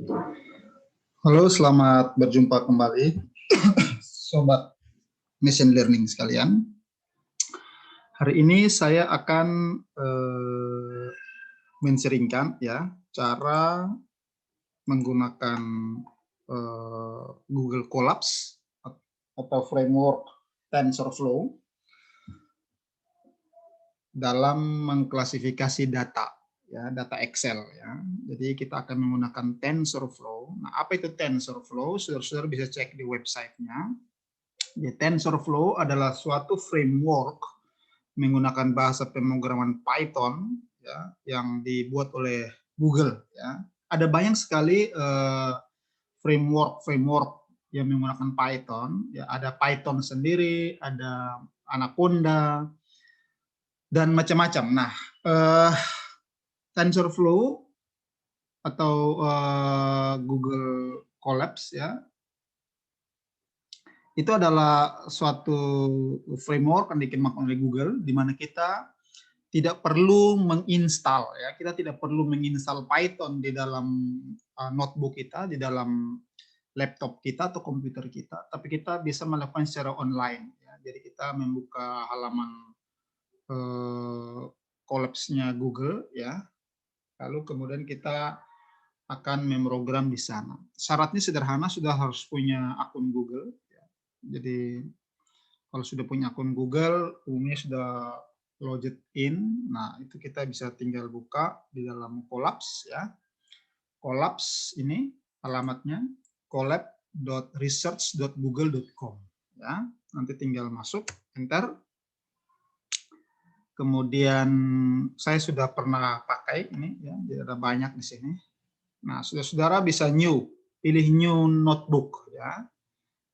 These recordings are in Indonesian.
Halo, selamat berjumpa kembali, Sobat Machine Learning sekalian. Hari ini saya akan men-sharingkan ya cara menggunakan Google Colabs atau framework TensorFlow dalam mengklasifikasi data. Ya, data Excel ya. Jadi kita akan menggunakan TensorFlow. Nah, apa itu TensorFlow? Saudara-saudara bisa cek di websitenya. Di TensorFlow adalah suatu framework menggunakan bahasa pemrograman Python ya, yang dibuat oleh Google ya. Ada banyak sekali framework yang menggunakan Python ya. Ada Python sendiri, ada Anaconda dan macam-macam. Nah, TensorFlow atau Google Colabs ya, itu adalah suatu framework yang dikembangkan oleh Google di mana kita tidak perlu menginstal ya, kita tidak perlu menginstal Python di dalam notebook kita, di dalam laptop kita atau komputer kita, tapi kita bisa melakukan secara online ya. Jadi kita membuka halaman Colabs-nya Google ya. Lalu kemudian kita akan memprogram di sana. Syaratnya sederhana, sudah harus punya akun Google. Jadi kalau sudah punya akun Google, umumnya sudah logged in. Nah, itu kita bisa tinggal buka di dalam Colabs ya. Colabs ini alamatnya colab.research.google.com ya. Nanti tinggal masuk, enter. Kemudian saya sudah pernah pakai ini ya, jadi ada banyak di sini. Nah, saudara-saudara bisa pilih new notebook ya.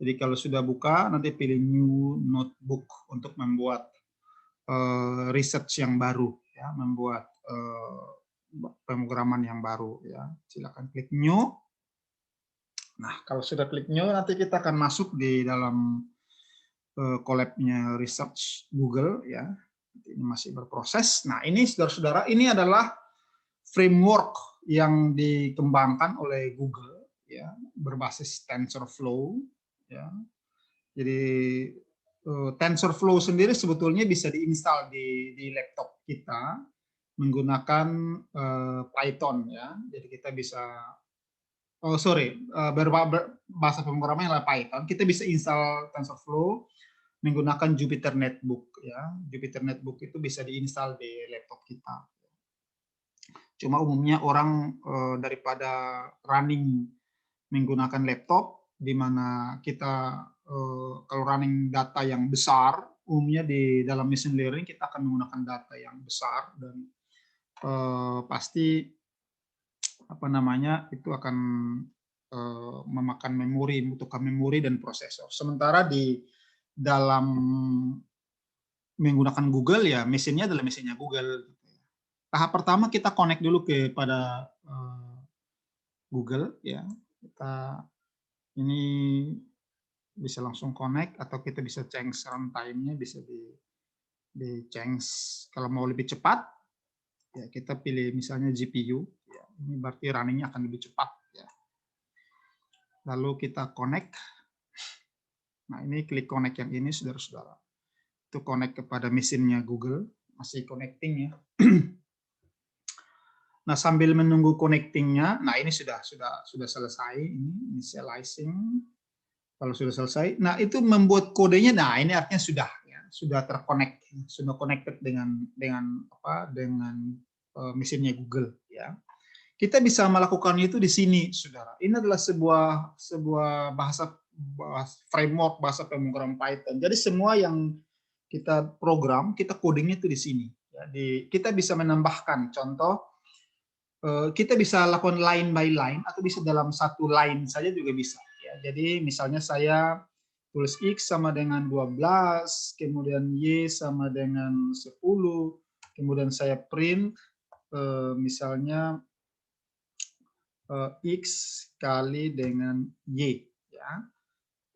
Jadi kalau sudah buka, nanti pilih new notebook untuk membuat research yang baru ya, membuat pemrograman yang baru ya. Silakan klik new. Nah, kalau sudah klik new, nanti kita akan masuk di dalam Colab-nya research Google ya. Ini masih berproses. Nah, ini saudara-saudara, ini adalah framework yang dikembangkan oleh Google ya, berbasis TensorFlow ya. Jadi TensorFlow sendiri sebetulnya bisa diinstal di laptop kita menggunakan Python ya. Jadi kita bisa bahasa pemrograman adalah Python. Kita bisa install TensorFlow menggunakan Jupyter Notebook ya. Jupyter Notebook itu bisa diinstal di laptop kita. Cuma umumnya orang daripada running menggunakan laptop, di mana kita kalau running data yang besar, umumnya di dalam machine learning kita akan menggunakan data yang besar dan pasti apa namanya itu akan memakan memori, membutuhkan memori dan prosesor. Sementara di dalam menggunakan Google ya, mesinnya adalah mesinnya Google. Tahap pertama kita connect dulu kepada Google ya. Kita ini bisa langsung connect atau kita bisa change runtime-nya, bisa di change kalau mau lebih cepat ya kita pilih misalnya GPU ya. Ini berarti running-nya akan lebih cepat ya. Lalu kita connect. Nah, ini klik connect yang ini saudara-saudara. Itu connect kepada mesinnya Google, masih connecting ya. Nah, sambil menunggu connecting-nya, nah ini sudah selesai ini initializing. Kalau sudah selesai, nah itu membuat kodenya. Nah, ini artinya sudah terconnect, sudah connected dengan mesinnya Google ya. Kita bisa melakukan itu di sini, saudara. Ini adalah sebuah bahasa framework bahasa pemrograman Python. Jadi semua yang kita program, kita codingnya itu di sini. Jadi kita bisa menambahkan contoh. Kita bisa lakukan line by line atau bisa dalam satu line saja juga bisa ya. Jadi misalnya saya tulis X sama dengan 12, kemudian Y sama dengan 10, kemudian saya print misalnya X kali dengan Y ya.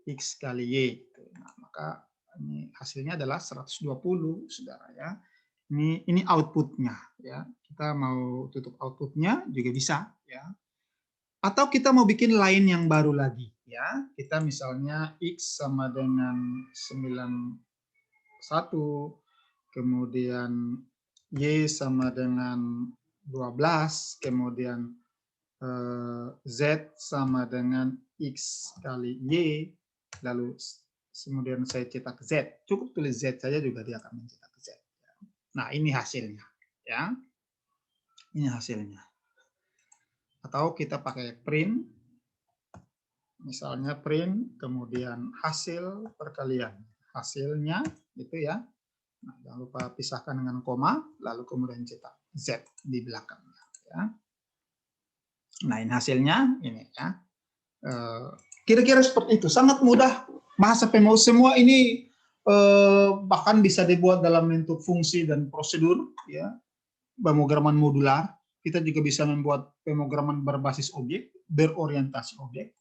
X kali Y. Nah, maka ini hasilnya adalah 120 saudara ya. Ini outputnya ya. Kita mau tutup outputnya juga bisa ya. Atau kita mau bikin line yang baru lagi, ya. Kita misalnya X sama dengan 91, kemudian Y sama dengan 12, kemudian Z sama dengan X kali Y, lalu kemudian saya cetak Z. Cukup tulis Z saja juga dia akan mencetak Z. Nah, ini hasilnya, ya. Ini hasilnya. Atau kita pakai print, misalnya print, kemudian hasil perkalian. Hasilnya, itu ya. Nah, jangan lupa pisahkan dengan koma, lalu kemudian cetak Z di belakangnya. Ya. Nah, ini hasilnya, ini ya. Kira-kira seperti itu. Sangat mudah. Bahasa PMO semua ini bahkan bisa dibuat dalam bentuk fungsi dan prosedur, ya. Pemrograman modular. Kita juga bisa membuat pemrograman berbasis objek, berorientasi objek,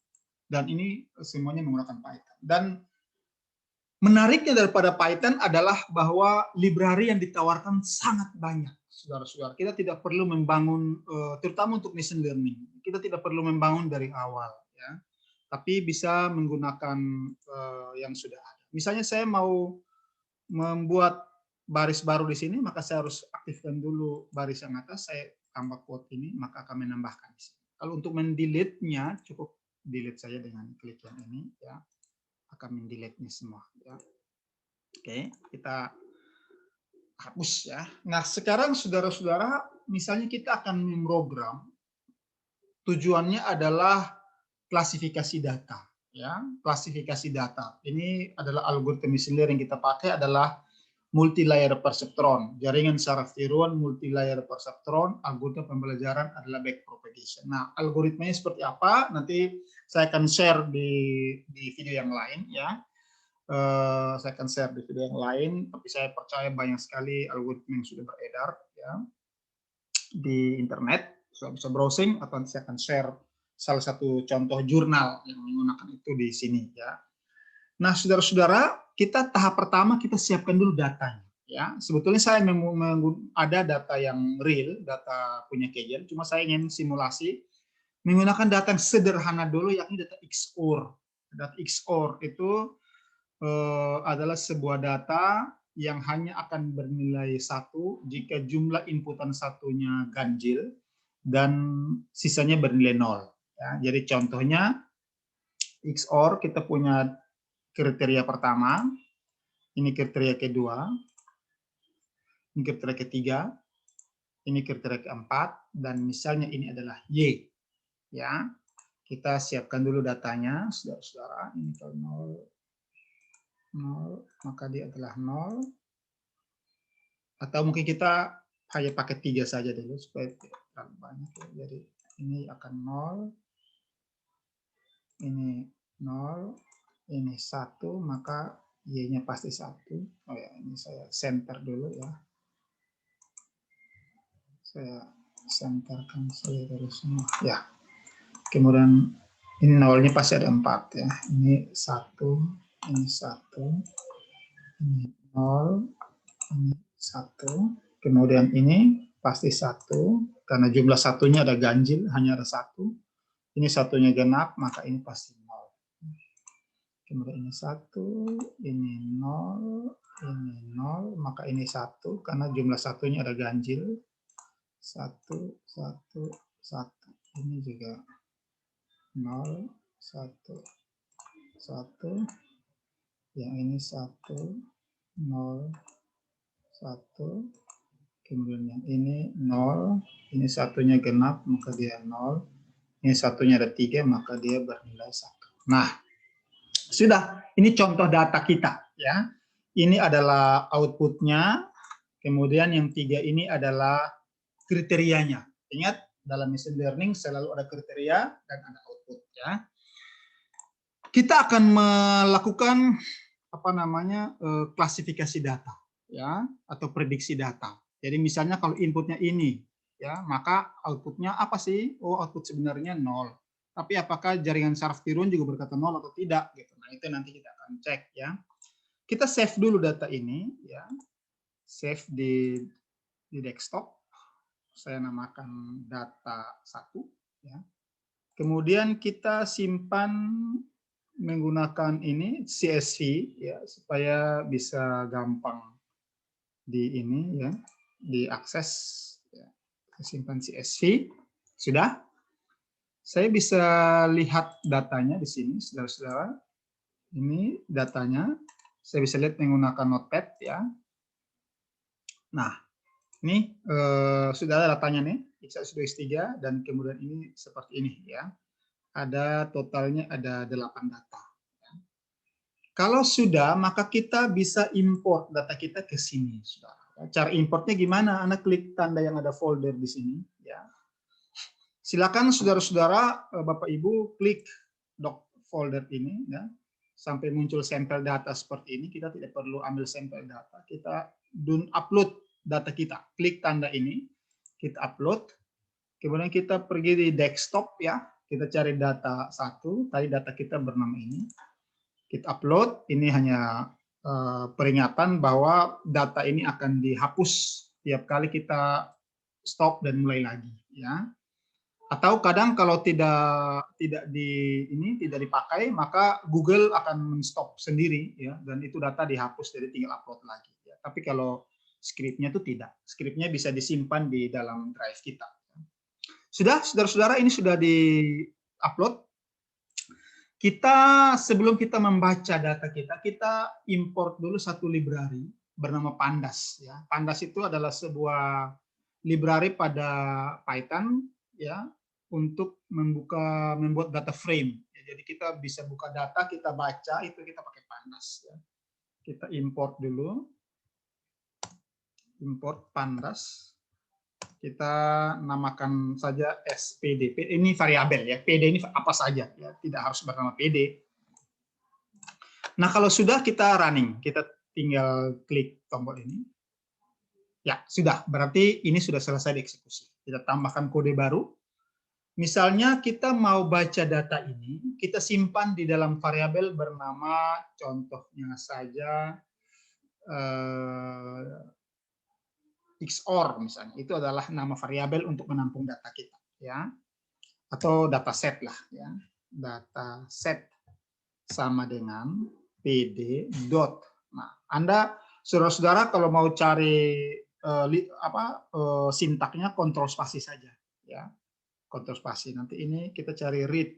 dan ini semuanya menggunakan Python. Dan menariknya daripada Python adalah bahwa library yang ditawarkan sangat banyak, saudara-saudara. Kita tidak perlu membangun, terutama untuk machine learning, kita tidak perlu membangun dari awal, ya. Tapi bisa menggunakan yang sudah ada. Misalnya saya mau membuat baris baru di sini, maka saya harus aktifkan dulu baris yang atas, saya tambah quote ini, maka akan menambahkan di sini. Kalau untuk mendelete-nya, cukup delete saja dengan klik yang ini, ya, akan mendelete-nya semua. Ya. Oke, kita hapus ya. Nah, sekarang saudara-saudara, misalnya kita akan memprogram, tujuannya adalah klasifikasi data. Ya, klasifikasi data. Ini adalah algoritma machine learning yang kita pakai adalah multi-layer perceptron, jaringan saraf tiruan multi-layer perceptron, algoritma pembelajaran adalah backpropagation. Nah, algoritmanya seperti apa? Nanti saya akan share di video yang lain, ya. Saya akan share di video yang lain, tapi saya percaya banyak sekali algoritma yang sudah beredar, ya, di internet. Sudah bisa browsing, atau saya akan share salah satu contoh jurnal yang menggunakan itu di sini, ya. Nah, saudara-saudara, kita tahap pertama kita siapkan dulu datanya. Ya, sebetulnya saya ada data yang real, data punya Kaggle, cuma saya ingin simulasi menggunakan data yang sederhana dulu, yakni data XOR. Data XOR itu adalah sebuah data yang hanya akan bernilai 1 jika jumlah inputan satunya ganjil dan sisanya bernilai 0. Ya, jadi contohnya XOR kita punya kriteria pertama, ini kriteria kedua, ini kriteria ketiga, ini kriteria keempat, dan misalnya ini adalah Y. Ya, kita siapkan dulu datanya, saudara-saudara. Ini kalau 0, maka dia adalah 0. Atau mungkin kita hanya pakai 3 saja dulu supaya tidak terlalu banyak. Jadi ini akan 0, ini 0, ini 1, maka Y-nya pasti 1. Oh ya, ini saya center dulu ya. Saya senterkan saja dari semua. Ya. Kemudian ini nolnya pasti ada 4 ya. Ini 1, ini 1, ini 0, ini 1. Kemudian ini pasti 1 karena jumlah satunya ada ganjil, hanya ada 1. Ini satunya genap, maka ini pasti 0. Kemudian ini 1, ini 0, ini 0, maka ini 1 karena jumlah satunya ada ganjil. 1, 1, 1. Ini juga 0, 1, 1. Yang ini 1, 0, 1. Kemudian yang ini 0. Ini satunya genap, maka dia 0. Ini satunya ada 3, maka dia bernilai 1. Nah, sudah. Ini contoh data kita. Ya. Ini adalah outputnya. Kemudian yang 3 ini adalah kriterianya. Ingat, dalam machine learning selalu ada kriteria dan ada output. Ya. Kita akan melakukan klasifikasi data, ya, atau prediksi data. Jadi misalnya kalau inputnya ini, ya, maka outputnya apa sih? Oh, output sebenarnya 0. Tapi apakah jaringan saraf tiruan juga berkata 0 atau tidak? Gitu. Nah, itu nanti kita akan cek, ya. Kita save dulu data ini, ya. Save di desktop. Saya namakan data 1, ya. Kemudian kita simpan menggunakan ini CSV ya, supaya bisa gampang di ini ya, diakses ya. Simpan CSV. Sudah? Saya bisa lihat datanya di sini, saudara-saudara. Ini datanya. Saya bisa lihat menggunakan Notepad ya. Nah, ini sudah datanya nih, X1, X2, X3, dan kemudian ini seperti ini ya. Ada totalnya ada 8 data. Kalau sudah, maka kita bisa import data kita ke sini, saudara. Cara importnya gimana? Anda klik tanda yang ada folder di sini. Ya. Silakan saudara-saudara, Bapak Ibu, klik doc folder ini, ya, sampai muncul sampel data seperti ini. Kita tidak perlu ambil sampel data. Kita upload data kita. Klik tanda ini, kita upload. Kemudian kita pergi di desktop, ya. Kita cari data satu. Tadi data kita bernama ini. Kita upload, ini hanya peringatan bahwa data ini akan dihapus tiap kali kita stop dan mulai lagi, ya. Atau kadang kalau tidak dipakai, maka Google akan men-stop sendiri, ya, dan itu data dihapus, jadi tinggal upload lagi. Ya. Tapi kalau skripnya itu tidak, skripnya bisa disimpan di dalam drive kita. Sudah, saudara-saudara, ini sudah di-upload. Sebelum kita membaca data kita import dulu satu library bernama Pandas. Ya. Pandas itu adalah sebuah library pada Python, ya, untuk membuat data frame. Ya, jadi kita bisa buka data, kita baca, itu kita pakai Pandas. Ya. Kita import dulu, import Pandas. Kita namakan saja SPD. Ini variabel ya. PD ini apa saja ya, tidak harus bernama PD. Nah, kalau sudah kita running, kita tinggal klik tombol ini. Ya, sudah. Berarti ini sudah selesai dieksekusi. Kita tambahkan kode baru. Misalnya kita mau baca data ini, kita simpan di dalam variabel bernama, contohnya saja XOR misalnya, itu adalah nama variabel untuk menampung data kita, ya, atau dataset lah, ya, dataset sama dengan pd dot. Nah, Anda saudara-saudara kalau mau cari sintaknya kontrol spasi saja, ya, kontrol spasi. Nanti ini kita cari read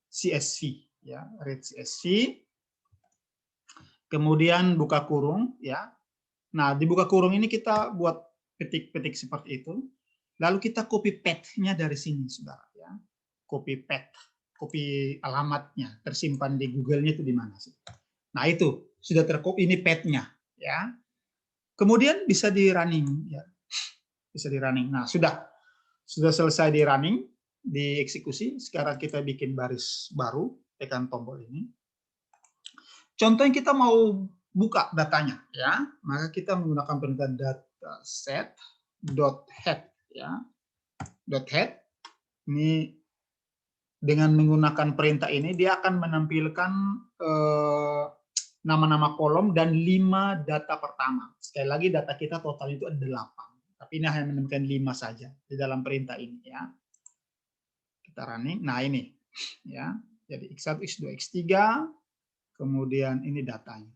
CSV, ya, read CSV, kemudian buka kurung, ya. Nah, di buka kurung ini kita buat petik-petik seperti itu. Lalu kita copy path-nya dari sini, saudara. Ya. Copy path, copy alamatnya, tersimpan di Google-nya itu di mana sih? Nah, itu sudah tercopy, ini path-nya. Ya. Kemudian bisa di running. Ya. Bisa di running. Nah, sudah selesai di running, dieksekusi. Sekarang kita bikin baris baru, tekan tombol ini. Contoh yang kita mau buka datanya, ya, maka kita menggunakan perintah dataset.head, ya, .head. Ini dengan menggunakan perintah ini dia akan menampilkan nama-nama kolom dan 5 data pertama. Sekali lagi data kita total itu ada 8, tapi ini hanya menemukan 5 saja di dalam perintah ini, ya. Kita running. Nah, ini, ya. Jadi X1, X2, X3, kemudian ini datanya.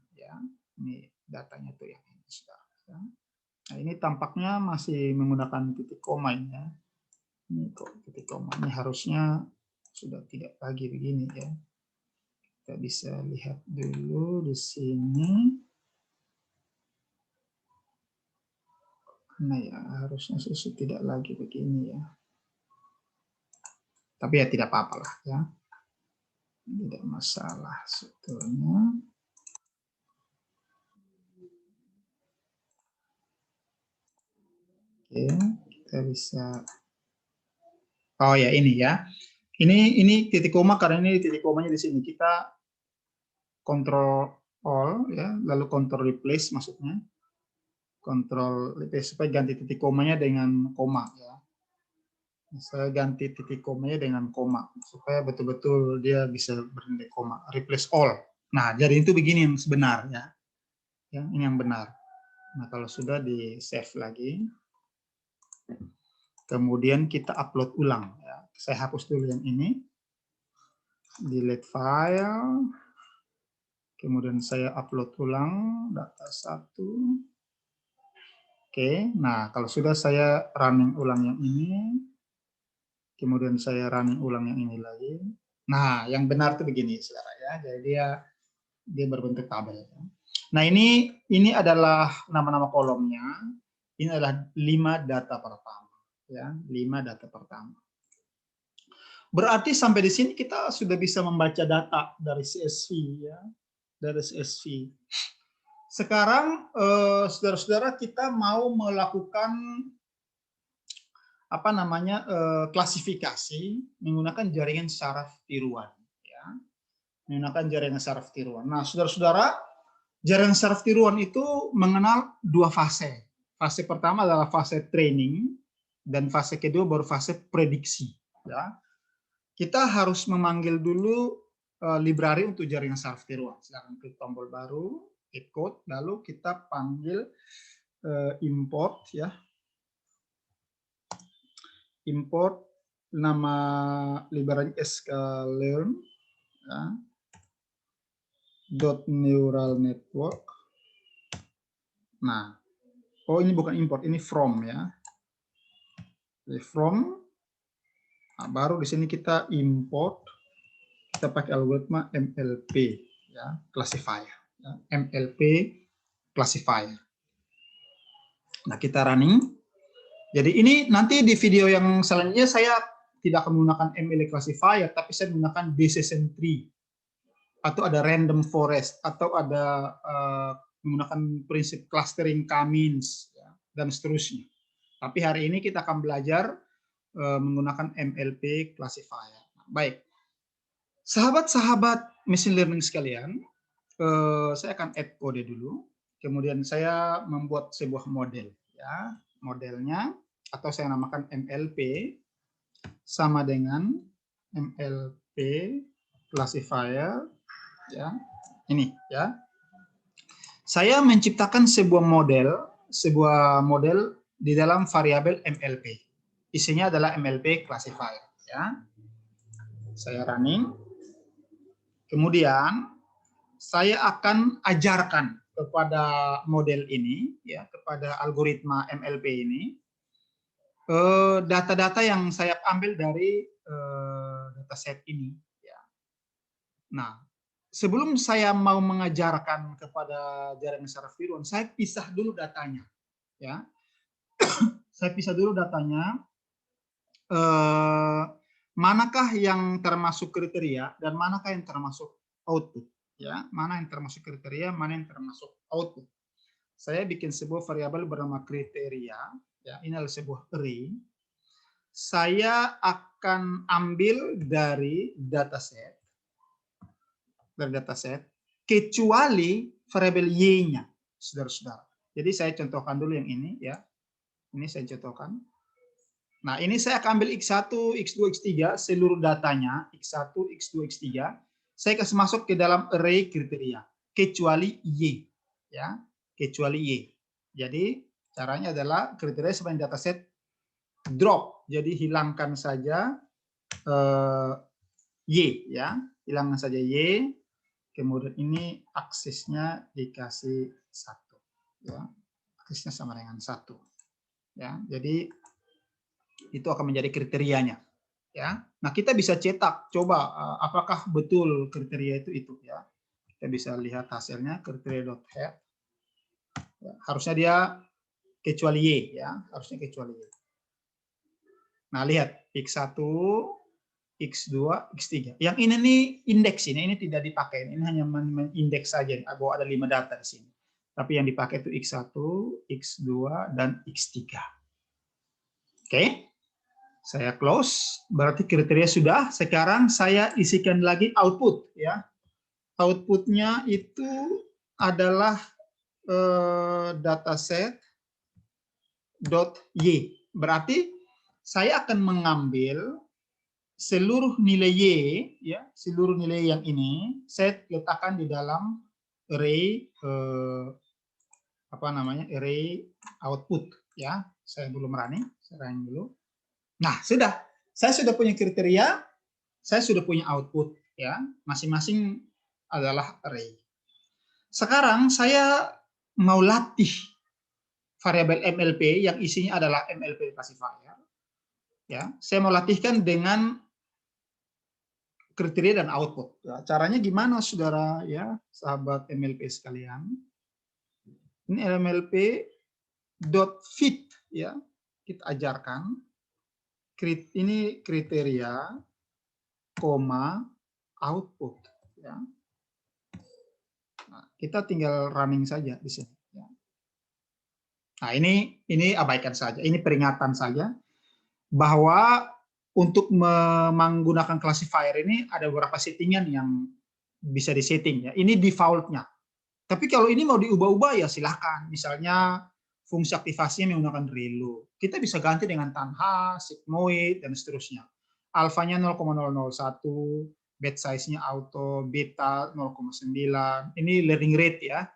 Ini datanya tuh yang ini, ya. Nah, ini tampaknya masih menggunakan titik koma ini, ya. Ini kok titik koma ini harusnya sudah tidak lagi begini, ya. Kita bisa lihat dulu di sini. Nah, ya harusnya sudah tidak lagi begini, ya. Tapi ya tidak apa-apa lah, ya. Tidak masalah sebetulnya. Oke, kita bisa. Oh ya, ini ya. Ini titik koma karena ini titik komanya di sini. Kita Control All, ya, lalu Control Replace maksudnya. Control Replace supaya ganti titik komanya dengan koma, ya. Saya ganti titik komanya dengan koma supaya betul-betul dia bisa berhenti koma. Replace all. Nah, jadi itu begini yang sebenar, ya. Ya, ini yang benar. Nah, kalau sudah di save lagi. Kemudian kita upload ulang, ya. Saya hapus dulu yang ini. delete file, kemudian saya upload ulang data 1. Oke, nah kalau sudah saya running ulang yang ini, kemudian saya running ulang yang ini lagi. Nah, yang benar itu begini, saudara ya. Jadi dia berbentuk tabel. Nah, ini adalah nama-nama kolomnya. Ini adalah 5 data pertama, ya, 5 data pertama. Berarti sampai di sini kita sudah bisa membaca data dari CSV, ya, dari CSV. Sekarang, saudara-saudara, kita mau melakukan apa namanya klasifikasi menggunakan jaringan saraf tiruan, ya, menggunakan jaringan saraf tiruan. Nah, saudara-saudara, jaringan saraf tiruan itu mengenal 2 fase. Fase pertama adalah fase training dan fase kedua baru fase prediksi. Ya, kita harus memanggil dulu library untuk jaringan saraf tiruan. Silakan klik tombol baru, add code, lalu kita panggil import, ya. Import nama library sklearn, ya, .neural network. Nah, oh ini bukan import, ini from, ya. Jadi from, nah, baru di sini kita import, kita pakai algoritma MLP, ya, classifier, ya, MLP classifier. Nah, kita running. Jadi ini nanti di video yang selanjutnya saya tidak akan menggunakan MLP classifier, tapi saya menggunakan decision tree, atau ada random forest, atau ada menggunakan prinsip clustering K-means, ya, dan seterusnya. Tapi hari ini kita akan belajar menggunakan MLP classifier. Baik, sahabat-sahabat machine learning sekalian, saya akan add kode dulu, kemudian saya membuat sebuah model, ya. Modelnya atau saya namakan MLP sama dengan MLP classifier, ya. Ini, ya. Saya menciptakan sebuah model di dalam variabel MLP. Isinya adalah MLP classifier, ya. Saya running. Kemudian saya akan ajarkan kepada model ini, ya, kepada algoritma MLP ini, data-data yang saya ambil dari dataset ini, ya. Nah, sebelum saya mau mengajarkan kepada jaringan saraf tiruan, saya pisah dulu datanya, ya. Saya pisah dulu datanya, manakah yang termasuk kriteria dan manakah yang termasuk output, ya. Mana yang termasuk kriteria, mana yang termasuk output. Saya bikin sebuah variabel bernama kriteria, ya. Ini adalah sebuah array. Saya akan ambil dari dataset, kecuali variabel y-nya, saudara-saudara. Jadi saya contohkan dulu yang ini, ya. Ini saya contohkan. Nah, ini saya akan ambil X1, X2, X3, seluruh datanya, X1, X2, X3, saya kasih masuk ke dalam array kriteria, kecuali Y, ya, kecuali Y. Jadi, caranya adalah kriteria sepanjang dataset drop, jadi hilangkan saja Y, ya, hilangkan saja Y, kemudian ini aksesnya dikasih 1, ya, aksesnya sama dengan 1, ya, jadi itu akan menjadi kriterianya, ya. Nah, kita bisa cetak, coba apakah betul kriteria itu, ya. Kita bisa lihat hasilnya, kriteria.head, ya, harusnya dia kecuali Y, ya, harusnya kecuali Y. Nah, lihat X1, X2, X3. Yang ini nih indeks ini tidak dipakai, ini hanya indeks saja, bahwa ada 5 data di sini. Tapi yang dipakai itu X1, X2, dan X3. Oke. Saya close, berarti kriteria sudah. Sekarang saya isikan lagi output, ya. Outputnya itu adalah dataset .y. Berarti saya akan mengambil seluruh nilai y, ya, seluruh nilai yang ini saya letakkan di dalam array apa namanya, array output, ya. Saya belum running, saya running dulu. Nah, sudah. Saya sudah punya kriteria, saya sudah punya output. ya, masing-masing adalah array. Sekarang saya mau latih variabel MLP yang isinya adalah MLP classifier. Ya, saya mau latihkan dengan kriteria dan output. Ya, caranya gimana, saudara? Ya, sahabat MLP sekalian. Ini MLP.fit, ya, kita ajarkan. Ini kriteria, koma, output. Ya. Nah, kita tinggal running saja di sini. Ya. Nah, ini abaikan saja. Ini peringatan saja bahwa untuk menggunakan classifier ini ada beberapa settingan yang bisa disetting, ya. Ini defaultnya. Tapi kalau ini mau diubah-ubah ya silahkan. Misalnya fungsi aktivasinya menggunakan relu. Kita bisa ganti dengan tanha, sigmoid, dan seterusnya. Alfanya 0,001, batch size-nya auto, beta 0,9. Ini learning rate, ya.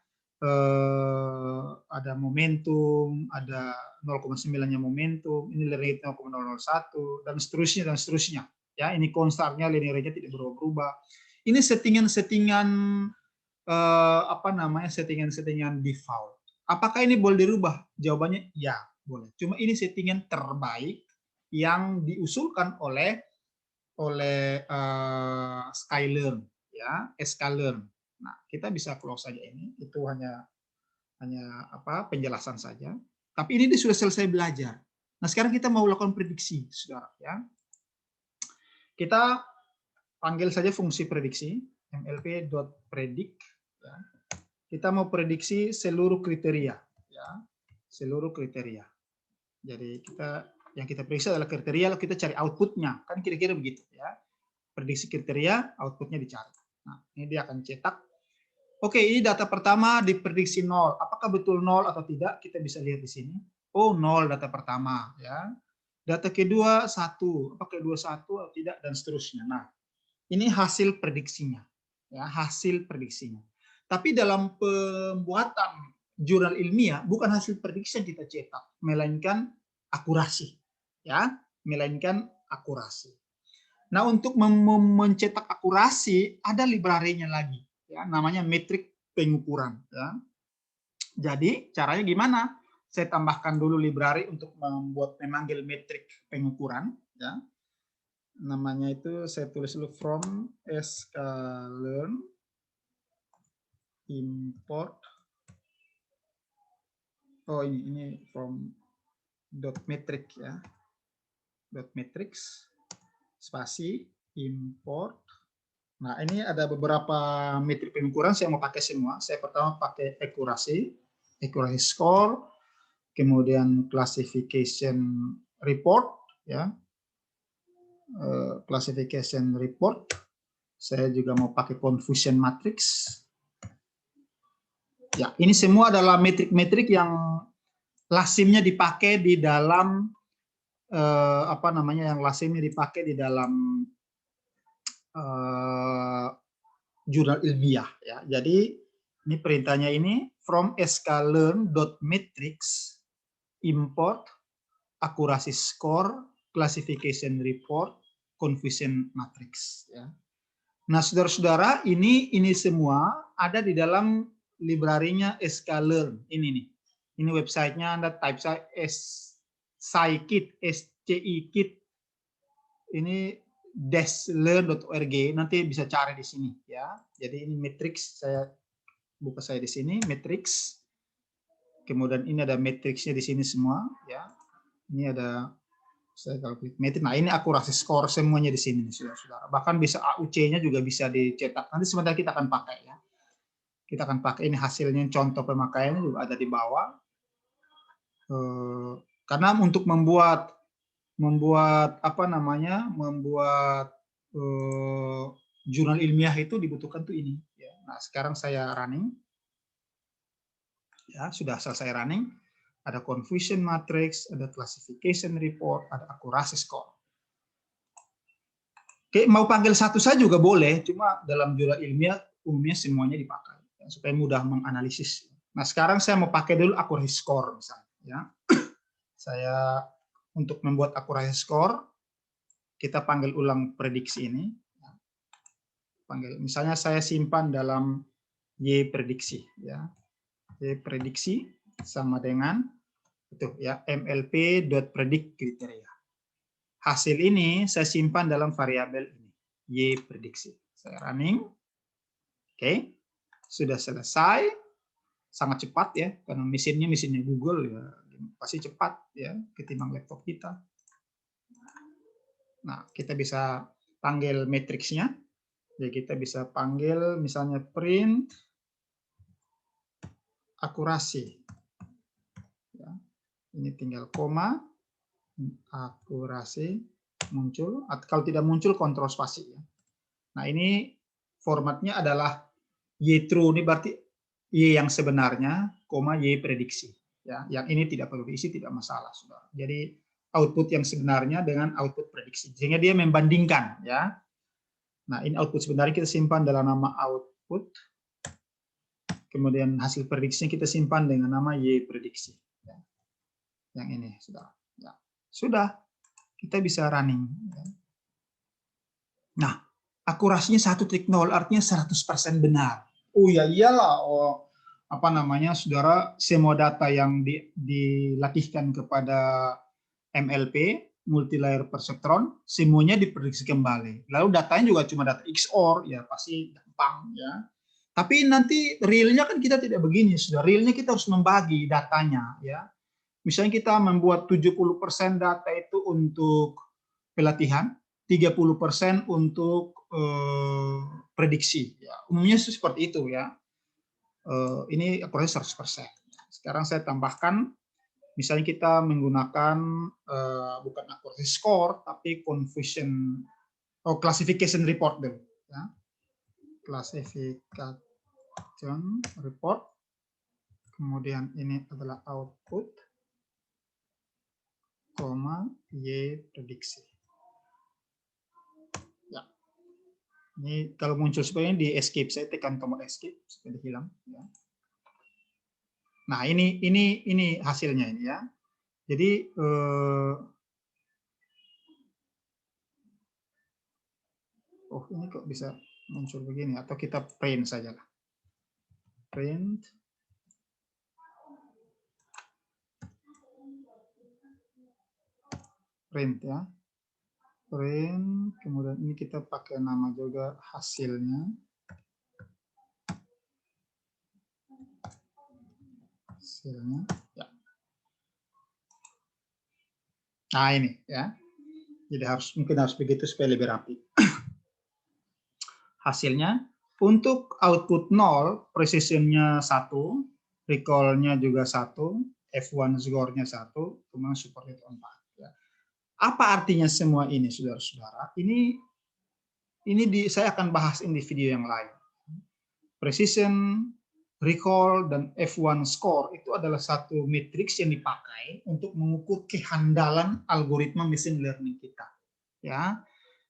Ada momentum, ada 0,9-nya momentum, ini learning rate 0,001, dan seterusnya. Ya, ini konstarnya learning rate-nya tidak berubah-ubah. Ini settingan-settingan settingan default. Apakah ini boleh dirubah? Jawabannya ya, boleh. Cuma ini settingan terbaik yang diusulkan oleh Sklearn, ya, Sklearn. Nah, kita bisa close saja ini. Itu hanya penjelasan saja. Tapi ini sudah selesai belajar. Nah, sekarang kita mau lakukan prediksi, saudara, ya. Kita panggil saja fungsi prediksi mlp.predict, ya. Kita mau prediksi seluruh kriteria, ya, seluruh kriteria. Jadi yang kita periksa adalah kriteria, lalu kita cari outputnya, kan kira-kira begitu, ya. Prediksi kriteria, outputnya dicari. Nah, ini dia akan cetak. Oke, ini data pertama diprediksi 0. Apakah betul 0 atau tidak? Kita bisa lihat di sini. Oh, 0 data pertama, ya. Data kedua 1. Apakah kedua 1 atau tidak, dan seterusnya. Nah, ini hasil prediksinya, ya, hasil prediksinya. Tapi dalam pembuatan jurnal ilmiah bukan hasil prediksi yang kita cetak, melainkan akurasi, ya, melainkan akurasi. Nah, untuk mencetak akurasi ada library-nya lagi, ya, namanya metrik pengukuran, ya. Jadi caranya gimana? Saya tambahkan dulu library untuk memanggil metrik pengukuran, ya. Namanya itu saya tulis dulu from sklearn import. Oh, ini from .metric, ya. .metrics spasi import. Nah, ini ada beberapa metrik pengukuran, saya mau pakai semua. Saya pertama pakai accuracy score, kemudian classification report, ya. Classification report. Saya juga mau pakai confusion matrix. Ya, ini semua adalah metrik-metrik yang lazimnya dipakai di dalam yang lazimnya dipakai di dalam jurnal ilmiah, ya. Jadi ini perintahnya ini from sklearn.metrics import accuracy score, classification report, confusion matrix, ya. Nah, saudara-saudara, ini semua ada di dalam library-nya Sklearn. Ini nih. Ini websitenya, Anda type scikit, scikit. Ini -learn.org, nanti bisa cari di sini, ya. Jadi ini matrix, saya buka saya di sini matrix. Kemudian ini ada matriksnya di sini semua, ya. Ini ada, saya kalau klik matrix. Nah, ini akurasi skor semuanya di sini, saudara-saudara. Bahkan bisa AUC-nya juga bisa dicetak. Nanti sebentar kita akan pakai, ya. Kita akan pakai ini hasilnya, contoh pemakaiannya juga ada di bawah. Karena untuk membuat jurnal ilmiah itu dibutuhkan tuh ini, ya. Nah, sekarang saya running, ya, sudah selesai running. Ada confusion matrix, ada classification report, ada accuracy score. Oke, mau panggil satu saja juga boleh, cuma dalam jurnal ilmiah umumnya semuanya dipakai, ya, supaya mudah menganalisis. Nah, sekarang saya mau pakai dulu accuracy score misalnya, ya. Saya untuk membuat accuracy score, kita panggil ulang prediksi ini. panggil. Misalnya saya simpan dalam Y prediksi, ya. Y prediksi sama dengan itu ya, mlp.predict kriteria. Hasil ini saya simpan dalam variabel ini, Y prediksi. Saya running. Oke. Sudah selesai. Sangat cepat ya, karena mesinnya Google ya, pasti cepat ya ketimbang laptop kita. Nah, kita bisa panggil matriksnya. Jadi kita bisa panggil misalnya print akurasi. Ya, ini tinggal koma, akurasi muncul. Atau kalau tidak muncul, kontrol spasi. Ya. Nah, ini formatnya adalah Y true, ini berarti Y yang sebenarnya, koma Y prediksi. Ya, yang ini tidak perlu diisi, tidak masalah, saudara. Jadi output yang sebenarnya dengan output prediksi, sehingga dia membandingkan. Ya. Nah, ini output sebenarnya kita simpan dalam nama output. Kemudian hasil prediksinya kita simpan dengan nama Y prediksi. Ya. Yang ini, saudara. Ya. Sudah, kita bisa running. Ya. Nah, akurasinya 1.0, artinya 100% benar. Oh ya iyalah, oh, apa namanya, saudara, semua data yang dilatihkan kepada MLP, multi-layer perceptron, semuanya diprediksi kembali. Lalu datanya juga cuma data XOR, ya pasti gampang ya. Tapi nanti realnya kan kita tidak begini, sudah realnya kita harus membagi datanya ya. Misalnya kita membuat 70% data itu untuk pelatihan, 30% untuk prediksi. Ya. Umumnya seperti itu ya. Ini akurasi 100%. Sekarang saya tambahkan, misalnya kita menggunakan bukan akurasi score, tapi classification report dulu. Ya. Classification report. Kemudian ini adalah output, koma Y prediksi. Ya. Ini kalau muncul seperti ini di escape, saya tekan tombol escape supaya hilang. Ya. Nah ini hasilnya ini ya. Jadi oh ini kok bisa muncul begini, atau kita print saja lah. Print. Print ya. Print, kemudian ini kita pakai nama juga hasilnya. Hasilnya ya. Nah ini ya. Jadi mungkin harus begitu supaya lebih rapi. Hasilnya untuk output 0, precision-nya 1, recall-nya juga 1, F1 score-nya 1, kemudian support rate 4. Ya. Apa artinya semua ini, saudara-saudara? Saya akan bahas ini di video yang lain. Precision, recall, dan F1 score itu adalah satu matriks yang dipakai untuk mengukur kehandalan algoritma machine learning kita. Ya,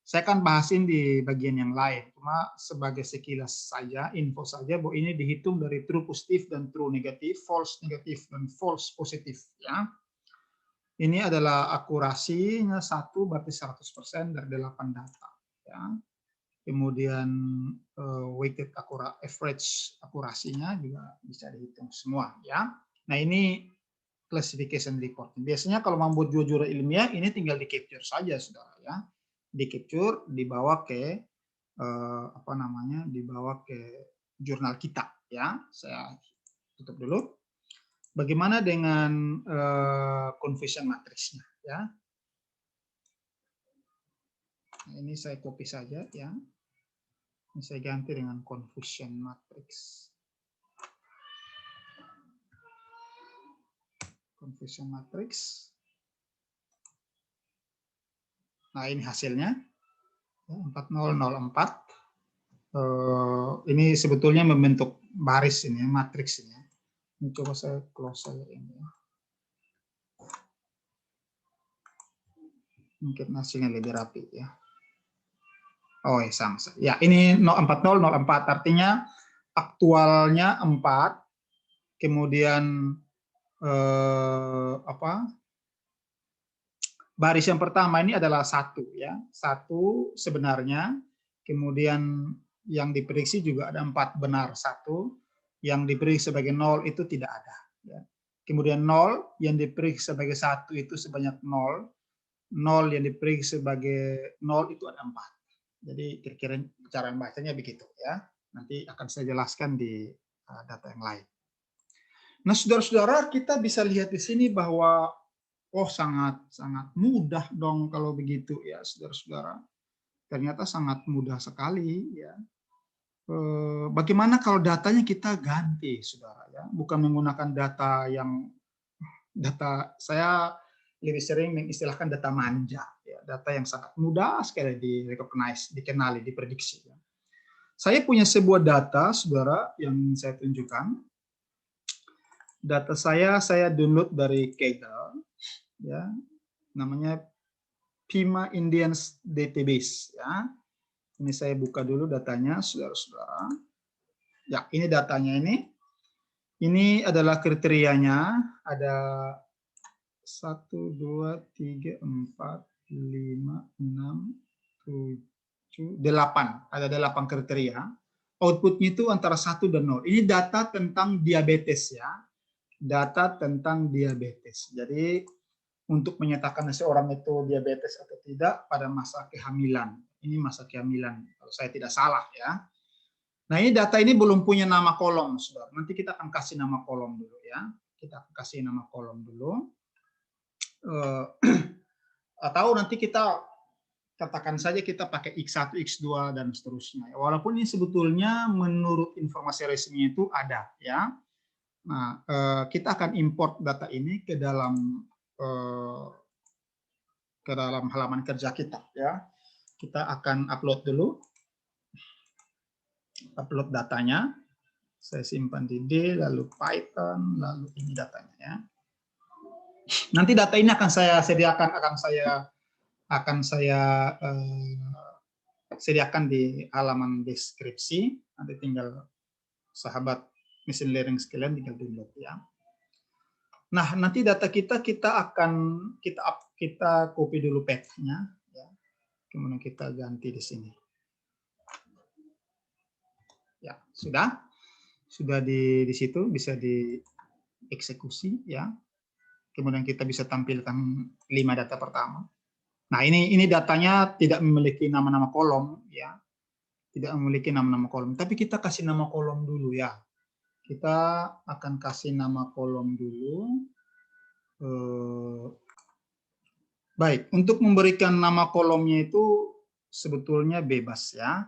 saya akan bahasin di bagian yang lain. Cuma sebagai sekilas saja, info saja bahwa ini dihitung dari true positif dan true negatif, false negatif dan false positif. Ya, ini adalah akurasinya 1 berarti 100% dari 8 data. Ya. Kemudian weighted average akurasinya juga bisa dihitung semua ya. Nah ini classification report. Biasanya kalau membuat jurnal ilmiah ini tinggal di capture saja saudara ya, di capture dibawa ke dibawa ke jurnal kita ya. Saya tutup dulu. Bagaimana dengan confusion matrixnya ya? Nah, ini saya copy saja ya. Ini saya ganti dengan confusion matrix. Confusion matrix. Nah, ini hasilnya. 4004. Ini sebetulnya membentuk baris ini, matriks ini. Ini coba saya close saja ini. Mungkin hasilnya lebih rapi ya. Oh ya sama. Ya ini 4004 artinya aktualnya 4, kemudian baris yang pertama ini adalah 1 ya, 1 sebenarnya, kemudian yang diprediksi juga ada 4 benar, 1 yang diprediksi sebagai 0 itu tidak ada. Ya. Kemudian 0 yang diprediksi sebagai 1 itu sebanyak 0, 0 yang diprediksi sebagai 0 itu ada 4. Jadi kira-kira cara membacanya begitu ya. Nanti akan saya jelaskan di data yang lain. Nah, saudara-saudara, kita bisa lihat di sini bahwa sangat mudah dong kalau begitu ya, saudara-saudara. Ternyata sangat mudah sekali ya. Bagaimana kalau datanya kita ganti, saudara ya, bukan menggunakan data saya lebih sering mengistilahkan data manja ya, data yang sangat mudah sekali dikenali, diprediksi ya. Saya punya sebuah data, saudara, yang saya tunjukkan. Data saya download dari Kaggle ya, namanya Pima Indians Database ya. Ini saya buka dulu datanya, saudara-saudara. Ya, ini datanya ini. Ini adalah kriterianya, ada 1, 2, 3, 4, 5, 6, 7, 8. Ada 8 kriteria. Outputnya itu antara 1 dan 0. Ini data tentang diabetes ya. Data tentang diabetes. Jadi untuk menyatakan seorang itu diabetes atau tidak pada masa kehamilan. Ini masa kehamilan, kalau saya tidak salah ya. Nah, ini data ini belum punya nama kolom, saudara. Nanti kita akan kasih nama kolom dulu ya. Kita akan kasih nama kolom dulu. Atau nanti kita katakan saja kita pakai X1, X2 dan seterusnya. Walaupun ini sebetulnya menurut informasi resmi itu ada ya. Nah, kita akan import data ini ke dalam halaman kerja kita ya. Kita akan upload dulu. Upload datanya. Saya simpan di D, lalu Python, lalu ini datanya ya. Nanti data ini akan saya sediakan, akan saya sediakan di halaman deskripsi. Nanti tinggal sahabat machine learning sekalian tinggal download ya. Nah, nanti data kita akan kita copy dulu path-nya ya. Kemudian kita ganti di sini. Ya, sudah di situ bisa dieksekusi ya. Kemudian kita bisa tampilkan 5 data pertama. Nah, ini datanya tidak memiliki nama-nama kolom ya. Tidak memiliki nama-nama kolom, tapi kita kasih nama kolom dulu ya. Kita akan kasih nama kolom dulu. Baik, untuk memberikan nama kolomnya itu sebetulnya bebas ya.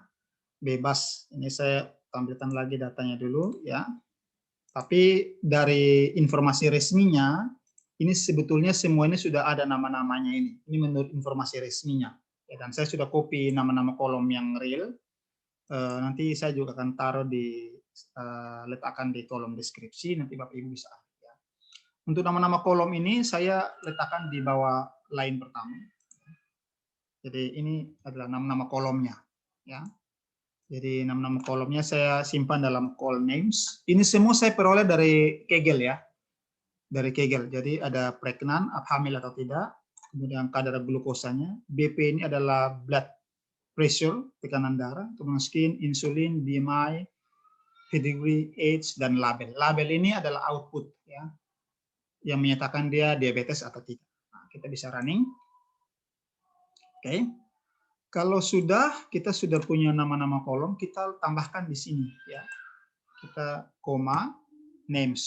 Bebas. Ini saya tampilkan lagi datanya dulu ya. Tapi dari informasi resminya, ini sebetulnya semuanya sudah ada nama-namanya ini. Ini menurut informasi resminya. Ya, dan saya sudah copy nama-nama kolom yang real. Nanti saya juga akan taruh letakkan di kolom deskripsi, nanti Bapak Ibu bisa. Ya. Untuk nama-nama kolom ini saya letakkan di bawah line pertama. Jadi ini adalah nama-nama kolomnya. Ya. Jadi nama-nama kolomnya saya simpan dalam call names. Ini semua saya peroleh dari Kaggle ya. Dari Kaggle. Jadi ada pregnant, hamil atau tidak, kemudian kadar glukosanya. BP ini adalah blood pressure, tekanan darah, kemudian skin, insulin, BMI, pedigree, age, dan label. Label ini adalah output ya, yang menyatakan dia diabetes atau tidak. Nah, kita bisa running. Oke. Kalau kita sudah punya nama-nama kolom, kita tambahkan di sini ya. Kita koma names.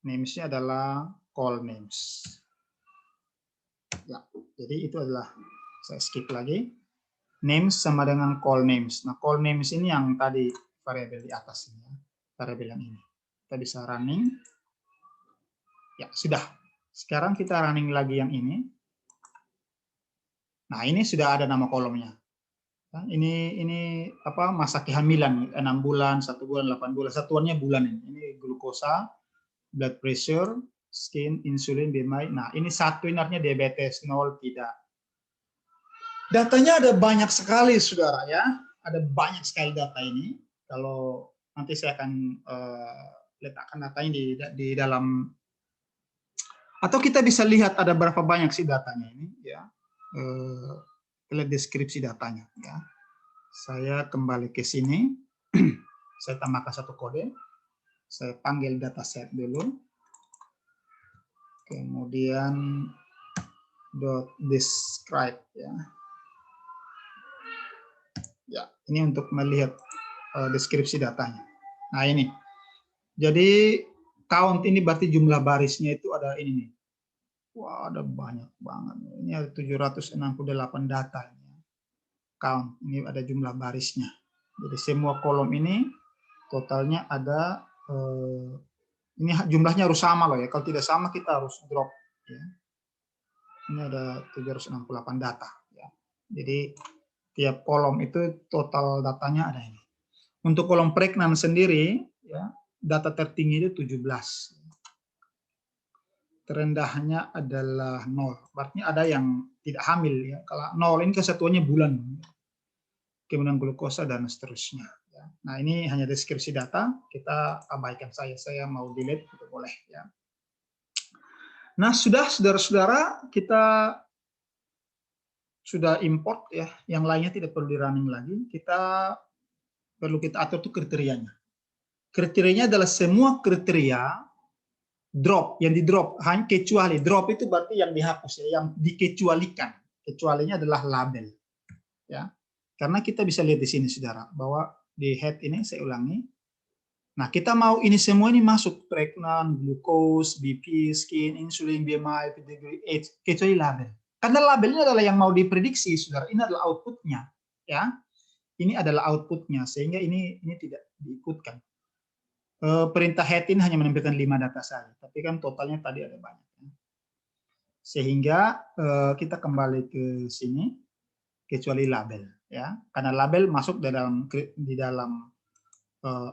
Names-nya adalah call names. Ya, jadi itu adalah saya skip lagi. Names sama dengan call names. Nah, call names ini yang tadi variabel di atas ini, variabel yang ini. Kita bisa running. Ya, sudah. Sekarang kita running lagi yang ini. Nah, ini sudah ada nama kolomnya. Ini apa, masa kehamilan 6 bulan, 1 bulan, 8 bulan, satuannya bulan ini. Ini glukosa, blood pressure, skin, insulin, BMI. Nah, ini satu ini artinya diabetes, 0 tidak. Datanya ada banyak sekali, saudara ya. Ada banyak sekali data ini. Kalau nanti saya akan letakkan datanya di dalam, atau kita bisa lihat ada berapa banyak sih datanya ini ya. Lihat deskripsi datanya ya. Saya kembali ke sini. Saya tambahkan satu kode. Saya panggil dataset dulu. Kemudian .describe ya. Ya, ini untuk melihat deskripsi datanya. Nah, ini. Jadi count ini berarti jumlah barisnya itu ada ini nih. Wah, ada banyak banget. Ini ada 768 data. Count, ini ada jumlah barisnya. Jadi semua kolom ini totalnya ada, ini jumlahnya harus sama loh ya. Kalau tidak sama kita harus drop. Ya. Ini ada 768 data. Ya. Jadi tiap kolom itu total datanya ada ini. Untuk kolom pregnan sendiri, ya, data tertinggi itu 17. Terendahnya adalah 0. Berarti ada yang tidak hamil ya. Kalau 0 ini kesatuannya bulan. Kemudian glukosa dan seterusnya. Nah, ini hanya deskripsi data, kita abaikan saja. Saya mau delete itu boleh ya. Nah, sudah saudara-saudara, kita sudah import ya. Yang lainnya tidak perlu di running lagi. Kita perlu kita atur tuh kriterianya. Kriterianya adalah semua kriteria drop, yang di drop, hanya kecuali drop itu berarti yang dihapus ya, yang dikecualikan. Kecualinya adalah label. Ya. Karena kita bisa lihat di sini saudara, bahwa di head ini saya ulangi. Nah, kita mau ini semua ini masuk pregnan, glukos, BP, skin, insulin, BMI, pedigree, age, kecuali label. Karena labelnya adalah yang mau diprediksi saudara, ini adalah outputnya. Ya. Ini adalah outputnya, sehingga ini tidak diikutkan. Perintah head ini hanya menampilkan 5 data saja, tapi kan totalnya tadi ada banyak. Sehingga kita kembali ke sini, kecuali label, ya, karena label masuk di dalam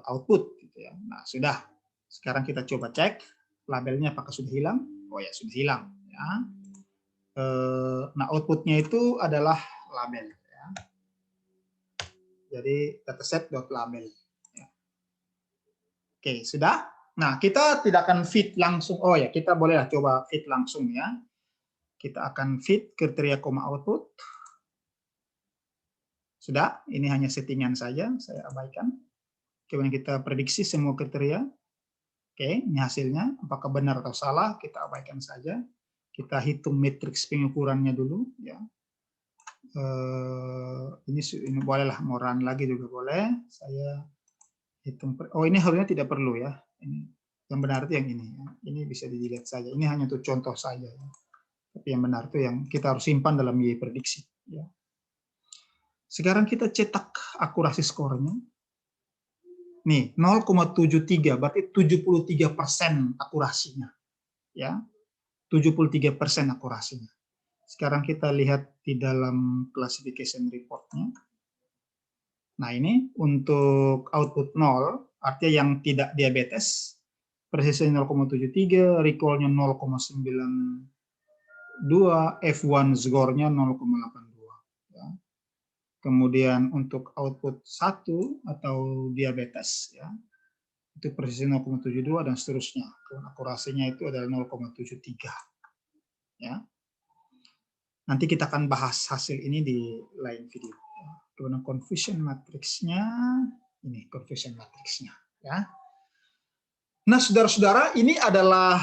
output, gitu ya. Nah, sudah. Sekarang kita coba cek labelnya apakah sudah hilang. Oh ya, sudah hilang. Ya. Nah, outputnya itu adalah label. Ya. Jadi dataset.label. Oke, sudah. Nah, kita tidak akan feed langsung. Oh ya, kita bolehlah coba feed langsung ya. Kita akan feed kriteria koma output. Sudah, ini hanya settingan saja, saya abaikan. Kemudian kita prediksi semua kriteria. Oke, ini hasilnya. Apakah benar atau salah, kita abaikan saja. Kita hitung matriks pengukurannya dulu. Ya. Ini bolehlah, mau run lagi juga boleh. Saya hitung. Oh, ini harusnya tidak perlu ya. Ini yang benar itu yang ini. Ya. Ini bisa dilihat saja. Ini hanya untuk contoh saja. Ya. Tapi yang benar itu yang kita harus simpan dalam biaya prediksi. Ya. Sekarang kita cetak akurasi skornya. Nih, 0,73, berarti 73% akurasinya. Ya, 73% akurasinya. Sekarang kita lihat di dalam classification report-nya. Nah, ini untuk output 0, artinya yang tidak diabetes, presisinya 0,73, recall-nya 0,92, F1 score-nya 0,82. Ya. Kemudian untuk output 1 atau diabetes, ya, itu presisi 0,72 dan seterusnya. Akurasinya itu adalah 0,73. Ya. Nanti kita akan bahas hasil ini di lain video. Kemudian confusion matrix-nya, ini confusion matrix-nya. Ya. Nah, saudara-saudara, ini adalah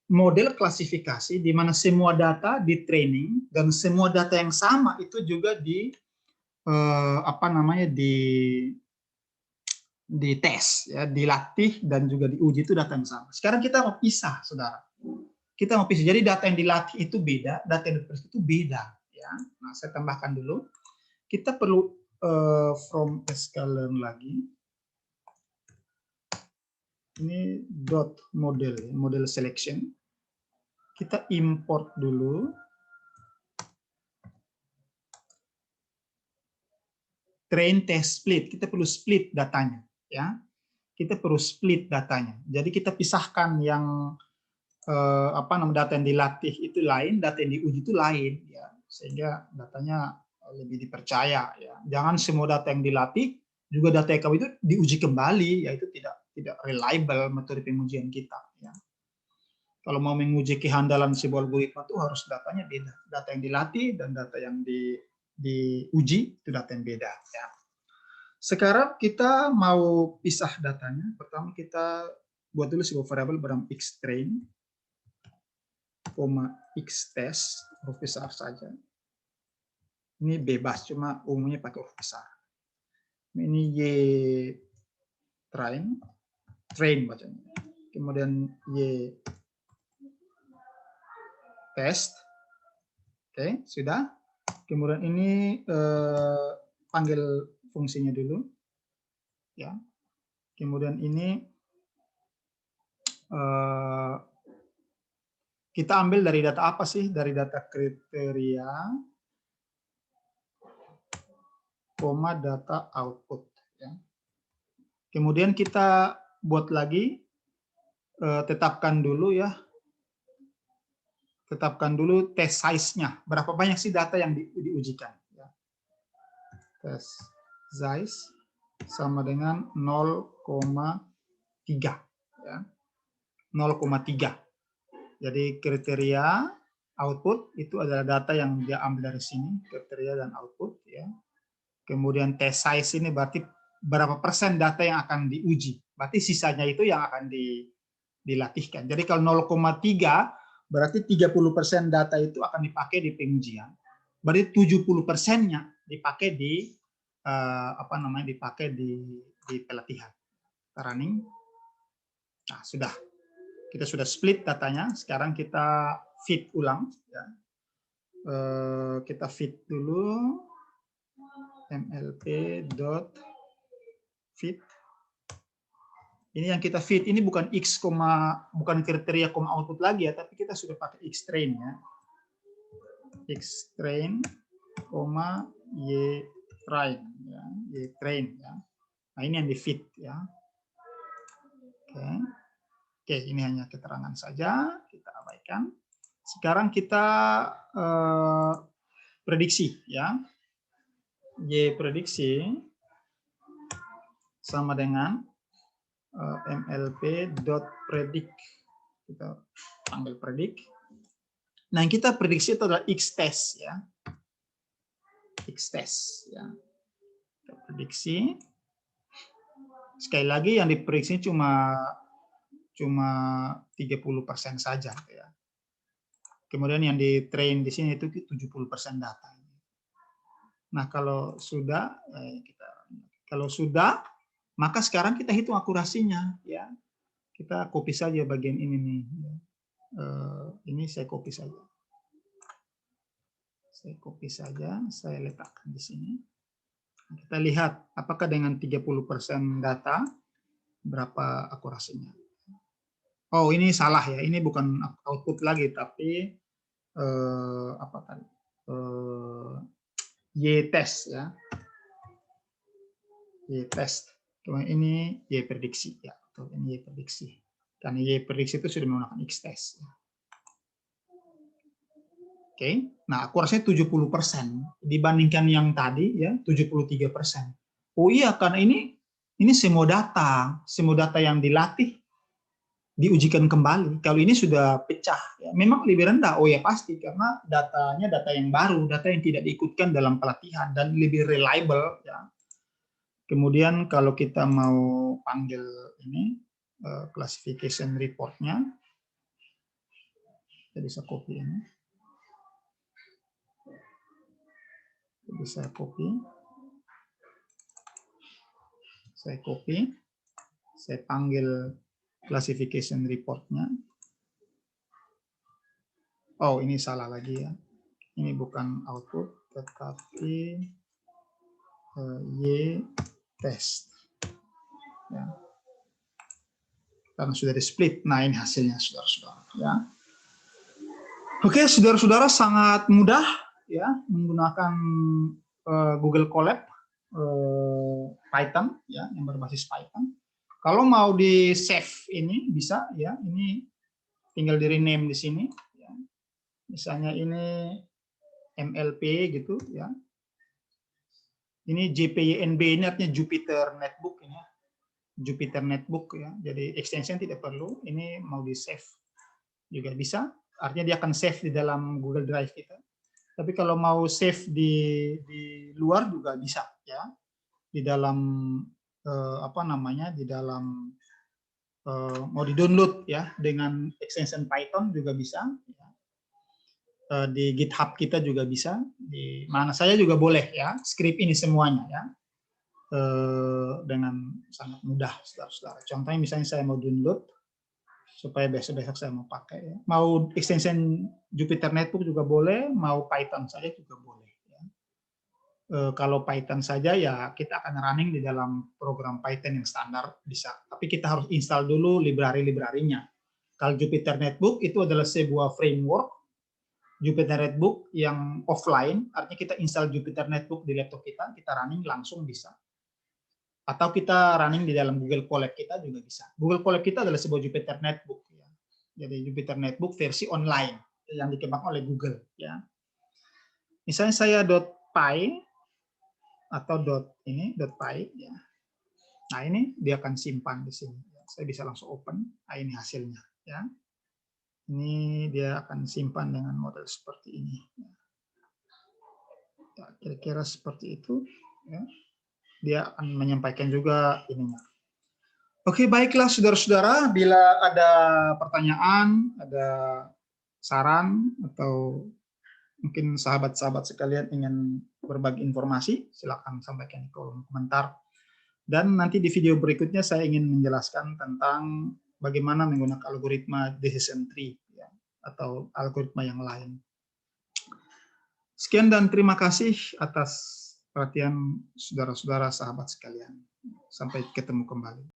model klasifikasi di mana semua data di training dan semua data yang sama itu juga di di tes, ya, dilatih dan juga diuji, itu data yang sama. Sekarang kita mau pisah, saudara. Kita mau pisah. Jadi data yang dilatih itu beda, data yang diperiksa itu beda. Ya. Nah, saya tambahkan dulu. Kita perlu from sklearn lagi. Ini dot model selection. Kita import dulu. Train test split. Kita perlu split datanya. Ya. Kita perlu split datanya. Jadi kita pisahkan yang data yang dilatih itu lain, data yang diuji itu lain, ya, sehingga datanya lebih dipercaya. Ya. Jangan semua data yang dilatih juga data yang itu diuji kembali, yaitu tidak reliable metode pengujian kita. Ya. Kalau mau menguji kehandalan sebuah algoritma itu harus datanya beda, data yang dilatih dan data yang diuji itu data yang beda. Ya. Sekarang kita mau pisah datanya. Pertama kita buat dulu sebuah variabel bernama xtrain, xtest, huruf besar saja. Ini bebas, cuma umumnya pakai huruf besar. Ini train bacanya. Kemudian test. Oke, sudah. Kemudian ini panggil fungsinya dulu, ya. Kemudian ini kita ambil dari data apa sih? Dari data kriteria, data output. Ya. Kemudian kita buat lagi, tetapkan dulu ya. Tetapkan dulu test size-nya. Berapa banyak sih data yang diujikan. Ya. Test size sama dengan 0,3. Ya. 0,3. Jadi kriteria output itu adalah data yang dia ambil dari sini, kriteria dan output. Ya. Kemudian test size ini berarti berapa persen data yang akan diuji. Berarti sisanya itu yang akan dilatihkan. Jadi kalau 0,3 berarti 30% data itu akan dipakai di pengujian. Berarti 70%-nya dipakai di dipakai di pelatihan. Running. Nah, sudah. Kita sudah split datanya. Sekarang kita feed ulang. Ya. Kita feed dulu mlp.feed. Ini yang kita feed, ini bukan bukan kriteria, output lagi ya, tapi kita sudah pakai xtrain ya. Xtrain, ytrain ya, ytrain ya. Nah, ini yang di feed ya. Oke, ini hanya keterangan saja, kita abaikan. Sekarang kita prediksi ya. Y prediksi sama dengan mlp.predict. Kita panggil predict. Nah, yang kita prediksi itu adalah xtest ya. Xtest ya. Kita prediksi. Sekali lagi yang diprediksi cuma 30% saja ya. Kemudian yang di train di sini itu 70% data. Nah, kalau sudah maka sekarang kita hitung akurasinya ya. Kita copy saja bagian ini nih. Ini saya copy saja. Saya letakkan di sini. Kita lihat apakah dengan 30% data berapa akurasinya. Oh, ini salah ya. Ini bukan output lagi tapi apa tadi? Y-test ya. Y-test. Kemudian ini Y-prediksi ya. Ini Y-prediksi. Karena Y-prediksi itu sudah menggunakan X-test. Oke. Nah, akurasinya 70% dibandingkan yang tadi ya, 73%. Oh iya, karena ini semua data yang dilatih diujikan kembali. Kalau ini sudah pecah ya, memang lebih rendah. Oh ya pasti karena datanya data yang baru, data yang tidak diikutkan dalam pelatihan dan lebih reliable ya. Kemudian kalau kita mau panggil ini classification report-nya, kita bisa copy ini. Saya copy, saya panggil classification report-nya. Oh, ini salah lagi ya. Ini bukan output, tetapi Y-test. Ya. Karena sudah di split. Nah, ini hasilnya, saudara-saudara. Ya. Oke, saudara-saudara, sangat mudah ya menggunakan Google Colab Python ya yang berbasis Python. Kalau mau di save ini bisa ya, ini tinggal di rename di sini ya. Misalnya ini MLP gitu ya. Ini JPYNB ini artinya Jupyter Notebook ini ya. Jupyter Notebook ya. Jadi extension tidak perlu, ini mau di save juga bisa. Artinya dia akan save di dalam Google Drive kita. Tapi kalau mau save di luar juga bisa ya. di dalam apa namanya, di dalam mau di-download ya dengan extension Python juga bisa. Ya. Di GitHub kita juga bisa, di mana saya juga boleh ya, script ini semuanya ya, dengan sangat mudah, saudara-saudara. Contohnya misalnya saya mau download, supaya besok-besok saya mau pakai ya. Mau extension Jupyter Notebook juga boleh, mau Python saja juga boleh. Ya. Kalau Python saja ya kita akan running di dalam program Python yang standar bisa, tapi kita harus install dulu library-library-nya. Kalau Jupyter Notebook itu adalah sebuah framework Jupyter Notebook yang offline, artinya kita install Jupyter Notebook di laptop kita, kita running langsung bisa. Atau kita running di dalam Google Colab kita juga bisa. Google Colab kita adalah sebuah Jupyter Notebook. Ya. Jadi Jupyter Notebook versi online yang dikembangkan oleh Google. Ya. Misalnya saya .py atau .py. Ya. Nah ini dia akan simpan di sini. Saya bisa langsung open. Nah ini hasilnya. Ya. Ini dia akan simpan dengan model seperti ini. Kira-kira seperti itu. Ya. Dia akan menyampaikan juga ininya. Oke, baiklah saudara-saudara. Bila ada pertanyaan, ada saran, atau mungkin sahabat-sahabat sekalian ingin berbagi informasi, silakan sampaikan di kolom komentar. Dan nanti di video berikutnya saya ingin menjelaskan tentang bagaimana menggunakan algoritma decision tree ya, atau algoritma yang lain. Sekian dan terima kasih atas perhatian saudara-saudara sahabat sekalian. Sampai ketemu kembali.